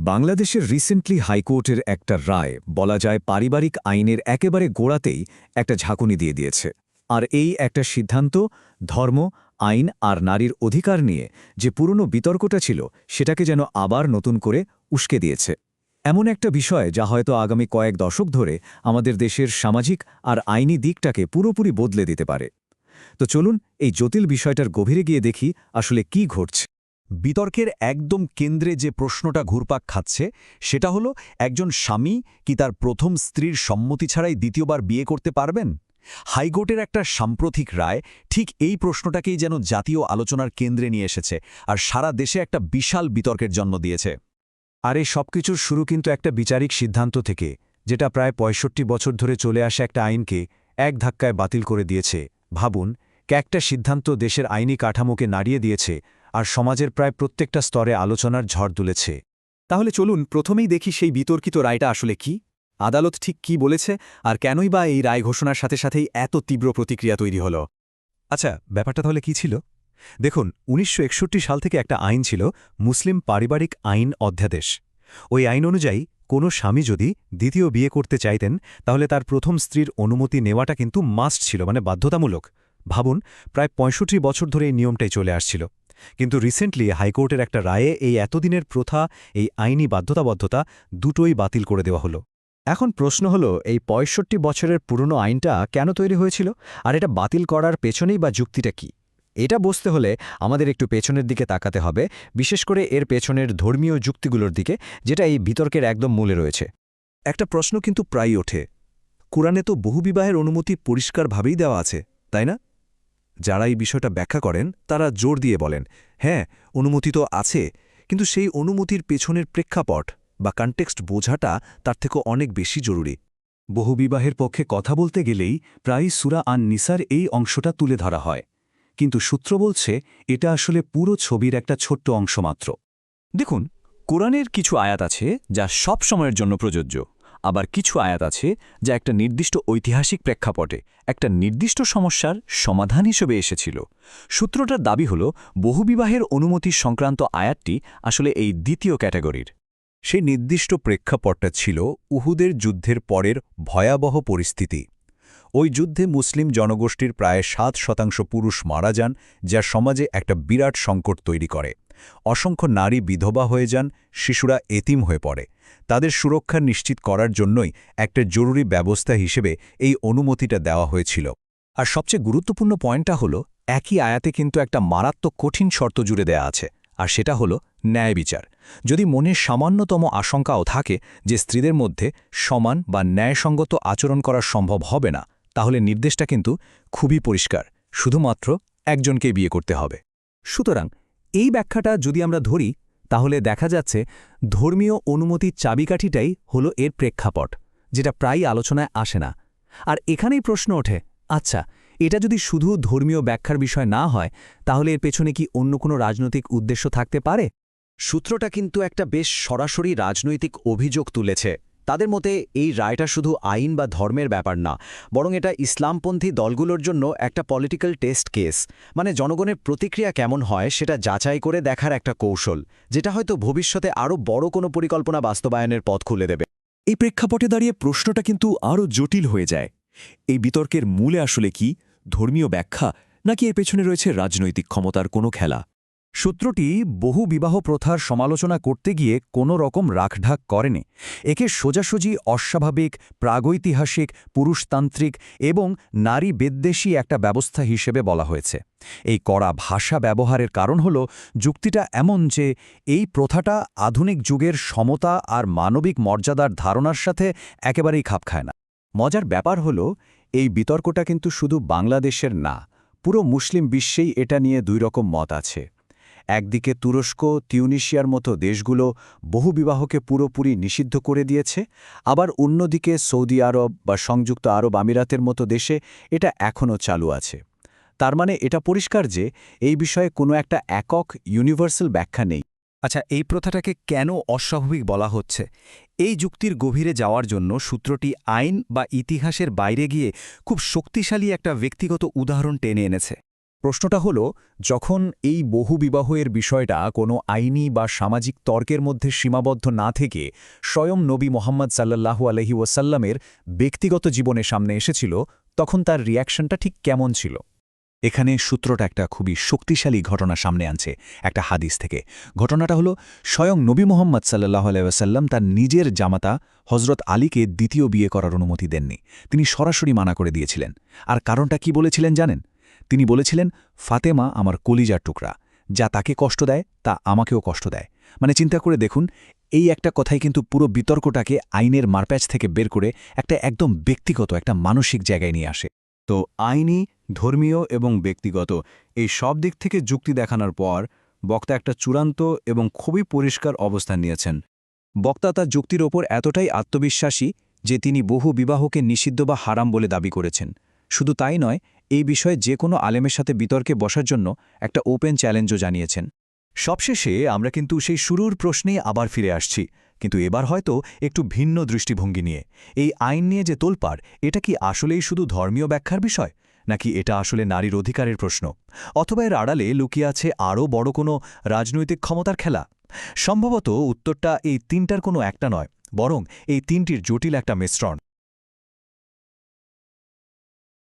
বাংলাদেশের রিসেন্টলি হাইকোর্টের একটা রায় বলা যায় পারিবারিক আইনের একেবারে গোড়াতেই একটা ঝাঁকুনি দিয়ে দিয়েছে। আর এই একটা সিদ্ধান্ত ধর্ম, আইন আর নারীর অধিকার নিয়ে যে পুরনো বিতর্কটা ছিল সেটাকে যেন আবার নতুন করে উস্কে দিয়েছে। এমন একটা বিষয় যা হয়তো আগামী কয়েক দশক ধরে আমাদের দেশের সামাজিক আর আইনি দিকটাকে পুরোপুরি বদলে দিতে পারে। তো চলুন এই জটিল বিষয়টার গভীরে গিয়ে দেখি আসলে কি ঘটছে। বিতর্কের একদম কেন্দ্রে যে প্রশ্নটা ঘুরপাক খাচ্ছে সেটা হলো, একজন স্বামী কি তার প্রথম স্ত্রীর সম্মতি ছাড়াই দ্বিতীয়বার বিয়ে করতে পারবেন? হাইকোর্টের একটা সাম্প্রতিক রায় ঠিক এই প্রশ্নটাকেই যেন জাতীয় আলোচনার কেন্দ্রে নিয়ে এসেছে আর সারা দেশে একটা বিশাল বিতর্কের জন্ম দিয়েছে। আর এই সবকিছুর শুরু কিন্তু একটা বিচারিক সিদ্ধান্ত থেকে, যেটা প্রায় ৬৫ বছর ধরে চলে আসা একটা আইনকে এক ধাক্কায় বাতিল করে দিয়েছে। ভাবুন, একটা সিদ্ধান্ত দেশের আইনি কাঠামোকে নাড়িয়ে দিয়েছে আর সমাজের প্রায় প্রত্যেকটা স্তরে আলোচনার ঝড় তুলেছে। তাহলে চলুন প্রথমেই দেখি সেই বিতর্কিত রায়টা আসলে কি, আদালত ঠিক কি বলেছে, আর কেনই বা এই রায় ঘোষণার সাথে সাথেই এত তীব্র প্রতিক্রিয়া তৈরি হল। আচ্ছা, ব্যাপারটা তাহলে কি ছিল? দেখুন, ১৯৬১ সাল থেকে একটা আইন ছিল, মুসলিম পারিবারিক আইন অধ্যাদেশ। ওই আইন অনুযায়ী কোনো স্বামী যদি দ্বিতীয় বিয়ে করতে চাইতেন তাহলে তার প্রথম স্ত্রীর অনুমতি নেওয়াটা কিন্তু মাস্ট ছিল, মানে বাধ্যতামূলক। ভাবুন, প্রায় ৬৫ বছর ধরে এই নিয়মটাই চলে আসছিল। কিন্তু রিসেন্টলি হাইকোর্টের একটা রায়ে এই এতদিনের প্রথা, এই আইনি বাধ্যতাবদ্ধতা দুটোই বাতিল করে দেওয়া হলো। এখন প্রশ্ন হলো, এই ৬৫ বছরের পুরনো আইনটা কেন তৈরি হয়েছিল, আর এটা বাতিল করার পেছনেই বা যুক্তিটা কি? এটা বুঝতে হলে আমাদের একটু পেছনের দিকে তাকাতে হবে, বিশেষ করে এর পেছনের ধর্মীয় যুক্তিগুলোর দিকে, যেটা এই বিতর্কের একদম মূলে রয়েছে। একটা প্রশ্ন কিন্তু প্রায়ই ওঠে, কুরআনে তো বহুবিবাহের অনুমতি পরিষ্কারভাবেই দেওয়া আছে, তাই না? যারা এই বিষয়টা ব্যাখ্যা করেন তারা জোর দিয়ে বলেন, হ্যাঁ, অনুমতি তো আছে, কিন্তু সেই অনুমতির পেছনের প্রেক্ষাপট বা কনটেক্সট বোঝাটা তার থেকে অনেক বেশি জরুরি। বহুবিবাহের পক্ষে কথা বলতে গেলেই প্রায় সূরা আন-নিসার এই অংশটা তুলে ধরা হয়, কিন্তু সূত্র বলছে এটা আসলে পুরো ছবির একটা ছোট্ট অংশ মাত্র। দেখুন, কোরআনের কিছু আয়াত আছে যা সব সময়ের জন্য প্রযোজ্য, আবার কিছু আয়াত আছে যা একটা নির্দিষ্ট ঐতিহাসিক প্রেক্ষাপটে একটা নির্দিষ্ট সমস্যার সমাধান হিসেবে এসেছিল। সূত্রটার দাবি হল, বহুবিবাহের অনুমতি সংক্রান্ত আয়াতটি আসলে এই দ্বিতীয় ক্যাটাগরির। সেই নির্দিষ্ট প্রেক্ষাপটটা ছিল উহুদের যুদ্ধের পরের ভয়াবহ পরিস্থিতি। ওই যুদ্ধে মুসলিম জনগোষ্ঠীর প্রায় ৭% পুরুষ মারা যান, যা সমাজে একটা বিরাট সংকট তৈরি করে। অসংখ্য নারী বিধবা হয়ে যান, শিশুরা এতিম হয়ে পড়ে। তাদের সুরক্ষা নিশ্চিত করার জন্যই একটা জরুরি ব্যবস্থা হিসেবে এই অনুমতিটা দেওয়া হয়েছিল। আর সবচেয়ে গুরুত্বপূর্ণ পয়েন্টটা হলো, একই আয়াতে কিন্তু একটা মারাত্মক কঠিন শর্ত জুড়ে দেয়া আছে, আর সেটা হলো ন্যায় বিচার। যদি মনে সামান্যতম আশঙ্কাও থাকে যে স্ত্রীদের মধ্যে সমান বা ন্যায়সঙ্গত আচরণ করা সম্ভব হবে না, তাহলে নির্দেশটা কিন্তু খুবই পরিষ্কার, শুধুমাত্র একজনকেই বিয়ে করতে হবে। সুতরাং এই ব্যাখ্যাটা যদি আমরা ধরি, তাহলে দেখা যাচ্ছে ধর্মীয় অনুমতির চাবিকাঠিটাই হলো এর প্রেক্ষাপট, যেটা প্রায়ই আলোচনায় আসে না। আর এখানেই প্রশ্ন ওঠে, আচ্ছা, এটা যদি শুধু ধর্মীয় ব্যাখ্যার বিষয় না হয়, তাহলে এর পেছনে কি অন্য কোনো রাজনৈতিক উদ্দেশ্য থাকতে পারে? সূত্রটা কিন্তু একটা বেশ সরাসরি রাজনৈতিক অভিযোগ তুলেছে। তাদের মতে এই রায়টা শুধু আইন বা ধর্মের ব্যাপার না, বরং এটা ইসলামপন্থী দলগুলোর জন্য একটা পলিটিক্যাল টেস্ট কেস, মানে জনগণের প্রতিক্রিয়া কেমন হয় সেটা যাচাই করে দেখার একটা কৌশল, যেটা হয়তো ভবিষ্যতে আরও বড় কোনো পরিকল্পনা বাস্তবায়নের পথ খুলে দেবে। এই প্রেক্ষাপটে দাঁড়িয়ে প্রশ্নটা কিন্তু আরও জটিল হয়ে যায়। এই বিতর্কের মূলে আসলে কি ধর্মীয় ব্যাখ্যা, নাকি এর পেছনে রয়েছে রাজনৈতিক ক্ষমতার কোনো খেলা? সূত্রটি বহু বিবাহ প্রথার সমালোচনা করতে গিয়ে কোনো রকম রাখঢাক করেনি। একে সোজাসুজি অস্বাভাবিক, প্রাগৈতিহাসিক, পুরুষতান্ত্রিক এবং নারী বিদ্বেষী একটা ব্যবস্থা হিসেবে বলা হয়েছে। এই কড়া ভাষা ব্যবহারের কারণ হল, যুক্তিটা এমন যে এই প্রথাটা আধুনিক যুগের সমতা আর মানবিক মর্যাদার ধারণার সাথে একেবারেই খাপ খায় না। মজার ব্যাপার হল, এই বিতর্কটা কিন্তু শুধু বাংলাদেশের না, পুরো মুসলিম বিশ্বেই এটা নিয়ে দুই রকম মত আছে। একদিকে তুরস্ক, তিউনিশিয়ার মতো দেশগুলো বহুবিবাহকে পুরোপুরি নিষিদ্ধ করে দিয়েছে, আবার অন্যদিকে সৌদি আরব বা সংযুক্ত আরব আমিরাতের মতো দেশে এটা এখনও চালু আছে। তার মানে এটা পরিষ্কার যে এই বিষয়ে কোনো একটা একক ইউনিভার্সাল ব্যাখ্যা নেই। আচ্ছা, এই প্রথাটাকে কেন অস্বাভাবিক বলা হচ্ছে? এই যুক্তির গভীরে যাওয়ার জন্য সূত্রটি আইন বা ইতিহাসের বাইরে গিয়ে খুব শক্তিশালী একটা ব্যক্তিগত উদাহরণ টেনে এনেছে। প্রশ্নটা হলো, যখন এই বহুবিবাহের বিষয়টা কোনো আইনি বা সামাজিক তর্কের মধ্যে সীমাবদ্ধ না থেকে স্বয়ং নবী মোহাম্মদ সাল্লাল্লাহু আলাইহি ওয়াসাল্লামের ব্যক্তিগত জীবনে সামনে এসেছিল, তখন তার রিয়াকশনটা ঠিক কেমন ছিল? এখানে সূত্রটা একটা খুবই শক্তিশালী ঘটনা সামনে আনছে একটা হাদিস থেকে। ঘটনাটা হলো, স্বয়ং নবী মোহাম্মদ সাল্লাল্লাহু আলাইহি ওয়াসাল্লাম তার নিজের জামাতা হজরত আলীকে দ্বিতীয় বিয়ে করার অনুমতি দেননি। তিনি সরাসরি মানা করে দিয়েছিলেন। আর কারণটা কি বলেছিলেন জানেন? তিনি বলেছিলেন, ফাতেমা আমার কলিজার টুকরা, যা তাকে কষ্ট দেয় তা আমাকেও কষ্ট দেয়। মানে চিন্তা করে দেখুন, এই একটা কথাই কিন্তু পুরো বিতর্কটাকে আইনের মারপ্যাচ থেকে বের করে একটা একদম ব্যক্তিগত, একটা মানসিক জায়গায় নিয়ে আসে। তো আইনি, ধর্মীয় এবং ব্যক্তিগত এই সব দিক থেকে যুক্তি দেখানোর পর বক্তা একটা চূড়ান্ত এবং খুবই পরিষ্কার অবস্থান নিয়েছেন। বক্তা তার যুক্তির ওপর এতটাই আত্মবিশ্বাসী যে তিনি বহু বিবাহকে নিষিদ্ধ বা হারাম বলে দাবি করেছেন। শুধু তাই নয়, এই বিষয়ে যে কোনো আলেমের সাথে বিতর্কে বসার জন্য একটা ওপেন চ্যালেঞ্জও জানিয়েছেন। সবশেষে আমরা কিন্তু সেই শুরুর প্রশ্নেই আবার ফিরে আসছি, কিন্তু এবার হয়তো একটু ভিন্ন দৃষ্টিভঙ্গি নিয়ে। এই আইন নিয়ে যে তোলপাড়, এটা কি আসলেই শুধু ধর্মীয় ব্যাখ্যার বিষয়, নাকি এটা আসলে নারীর অধিকারের প্রশ্ন, অথবা এর আড়ালে লুকিয়ে আছে আরও বড় কোনো রাজনৈতিক ক্ষমতার খেলা? সম্ভবত উত্তরটা এই তিনটার কোনো একটা নয়, বরং এই তিনটির জটিল একটা মিশ্রণ।